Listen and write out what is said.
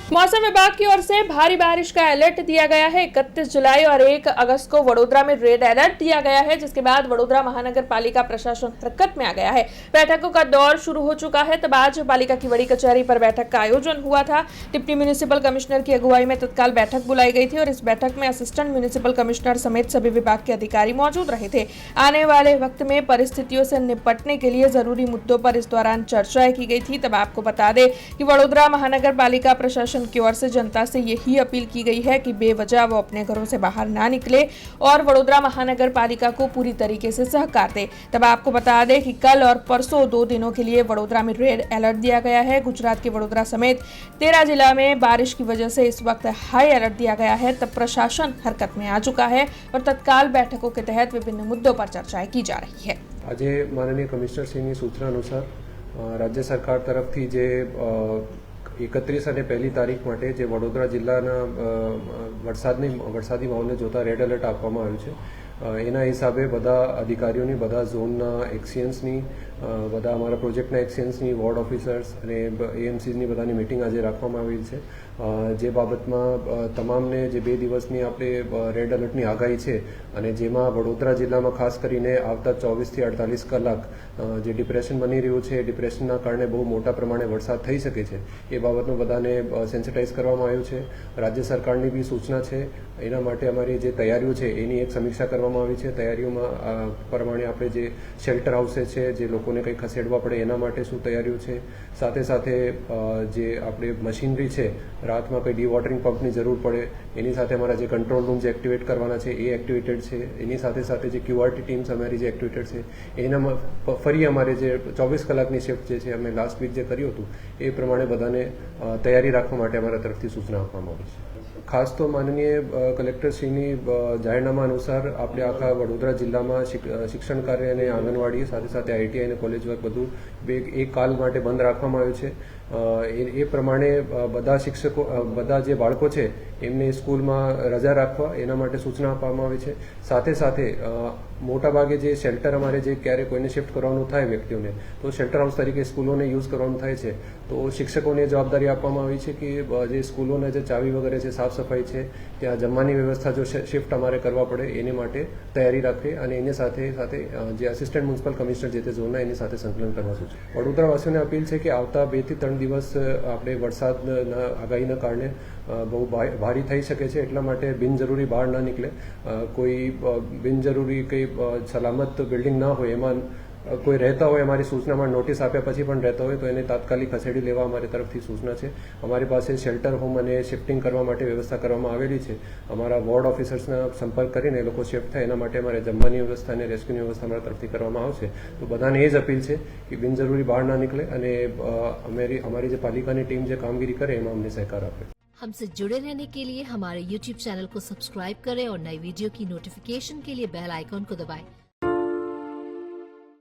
मौसम विभाग की ओर से भारी बारिश का अलर्ट दिया गया है। 31 जुलाई और 1 अगस्त को वडोदरा में रेड अलर्ट दिया गया है, जिसके बाद वडोदरा महानगर पालिका प्रशासन हरकत में आ गया है। बैठकों का दौर शुरू हो चुका है। तब आज पालिका की बड़ी कचहरी पर बैठक का आयोजन हुआ था। डिप्टी म्यूनिसिपल कमिश्नर की अगुवाई में तत्काल बैठक बुलाई गई थी और इस बैठक में असिस्टेंट म्यूनिसिपल कमिश्नर समेत सभी विभाग के अधिकारी मौजूद रहे थे। आने वाले वक्त में परिस्थितियों से निपटने के लिए जरूरी मुद्दों पर इस दौरान चर्चाएं की गई थी। तब आपको बता दें कि वडोदरा महानगर पालिका प्रशासन की ओर से जनता से यही अपील की गई है कि बेवजह वो अपने घरों से बाहर ना निकले और वडोदरा महानगर पालिका को पूरी तरीके से सहकार दे। तब आपको बता दें कि कल और परसों 2 दिनों के लिए वडोदरा में रेड अलर्ट दिया गया है। गुजरात के वडोदरा समेत 13 जिला में बारिश की वजह से इस वक्त हाई अलर्ट दिया गया है। तब प्रशासन हरकत में आ चुका है और तत्काल बैठकों के तहत विभिन्न मुद्दों पर चर्चाएं की जा रही है। आज माननीय कमिश्नर श्रीની સૂચના અનુસાર રાજ્ય સરકાર તરફથી જે 31 અને 1લી તારીખ માટે જે વડોદરા જિલ્લાના વરસાદી માહોલને જોતા રેડ એલર્ટ આપવામાં આવ્યું છે। એના હિસાબે બધા અધિકારીઓની, બધા ઝોનના એક્સિયન્સની, બધા અમારા પ્રોજેક્ટના એક્સિયન્સની, વોર્ડ ઓફિસર્સ અને એએમસીની બધાની મિટિંગ આજે રાખવામાં આવી છે। જે બાબતમાં તમામને જે 2 દિવસની આપણે રેડ એલર્ટની આગાહી છે અને જેમાં વડોદરા જિલ્લામાં ખાસ કરીને આવતા 24 થી 48 કલાક જે ડિપ્રેશન બની રહ્યું છે, ડિપ્રેશનના કારણે બહુ મોટા પ્રમાણે વરસાદ થઈ શકે છે, એ બાબતનું બધાને સેન્સિટાઇઝ કરવામાં આવ્યું છે। રાજ્ય સરકારની બી સૂચના છે, એના માટે અમારી જે તૈયારીઓ છે એની એક સમીક્ષા કરવામાં આવી છે। તૈયારીઓમાં પ્રમાણે આપણે જે શેલ્ટર હાઉસીસ છે, જે લોકોને કંઈ ખસેડવા પડે એના માટે શું તૈયારીઓ છે, સાથે સાથે જે આપણે મશીનરી છે, રાતમાં કંઈ ડીવોટરિંગ પંપની જરૂર પડે એની સાથે અમારા જે કંટ્રોલ રૂમ જે એક્ટિવેટ કરવાના છે એ એક્ટિવેટેડ છે। એની સાથે સાથે જે ક્યુઆરટી ટીમ્સ અમારી જે એક્ટિવેટેડ છે એનામાં ફરી અમારે જે 24 કલાકની શિફ્ટ જે છે અમે લાસ્ટ વીક જે કર્યું હતું એ પ્રમાણે બધાને તૈયારી રાખવા માટે અમારા તરફથી સૂચના આપવામાં આવી છે। ખાસ તો માનનીય કલેક્ટરશ્રીની જાહેરનામા અનુસાર આપણે આખા વડોદરા જિલ્લામાં શિક્ષણ કાર્ય અને આંગણવાડી સાથે સાથે આઈટીઆઈ અને કોલેજ વર્ક બધું એક કાલ માટે બંધ રાખવામાં આવ્યું છે। એ પ્રમાણે બધા શિક્ષકો, બધા જે બાળકો છે એમને સ્કૂલમાં રજા રાખવા એના માટે સૂચના આપવામાં આવી છે। સાથે સાથે મોટાભાગે જે શેલ્ટર અમારે જે ક્યારે કોઈને શિફ્ટ કરવાનું થાય વ્યક્તિઓને, તો શેલ્ટર હાઉસ તરીકે સ્કૂલોને યુઝ કરવાનું થાય છે, તો શિક્ષકોને જવાબદારી આપવામાં આવી છે કે જે સ્કૂલોના જે ચાવી વગેરે છે, સાફ સફાઈ છે, ત્યાં જમવાની વ્યવસ્થા જો શિફ્ટ અમારે કરવા પડે એને માટે તૈયારી રાખવી અને એની સાથે સાથે જે આસિસ્ટન્ટ મ્યુનિસિપલ કમિશનર જે તે ઝોનના એની સાથે સંકલન કરવા સૂચના। વડોદરાવાસીઓને અપીલ છે કે આવતા 2 થી 3 દિવસ આપણે વરસાદના આગાહીના કારણે બહુ ભારી થઈ શકે છે, એટલા માટે બિનજરૂરી બહાર ના નીકળે। કોઈ બિનજરૂરી કંઈ સલામત બિલ્ડિંગ ના હોય એમાં કોઈ રહેતા હોય, અમારી સૂચનામાં નોટિસ આપ્યા પછી પણ રહેતા હોય તો એને તાત્કાલિક ખસેડી લેવા અમારી તરફથી સૂચના છે। અમારી પાસે શેલ્ટર હોમ અને શિફ્ટિંગ કરવા માટે વ્યવસ્થા કરવામાં આવેલી છે। અમારા વોર્ડ ઓફિસર્સના સંપર્ક કરીને એ લોકો શિફ્ટ થાય એના માટે અમારે જમવાની વ્યવસ્થા અને રેસ્ક્યુની વ્યવસ્થા અમારા તરફથી કરવામાં આવશે। તો બધાને એ જ અપીલ છે કે બિનજરૂરી બહાર ના નીકળે અને અમારી જે પાલિકાની ટીમ જે કામગીરી કરે એમાં અમને સહકાર આપે। हमसे जुड़े रहने के लिए हमारे YouTube चैनल को सब्सक्राइब करें और नई वीडियो की नोटिफिकेशन के लिए बेल आइकॉन को दबाएं।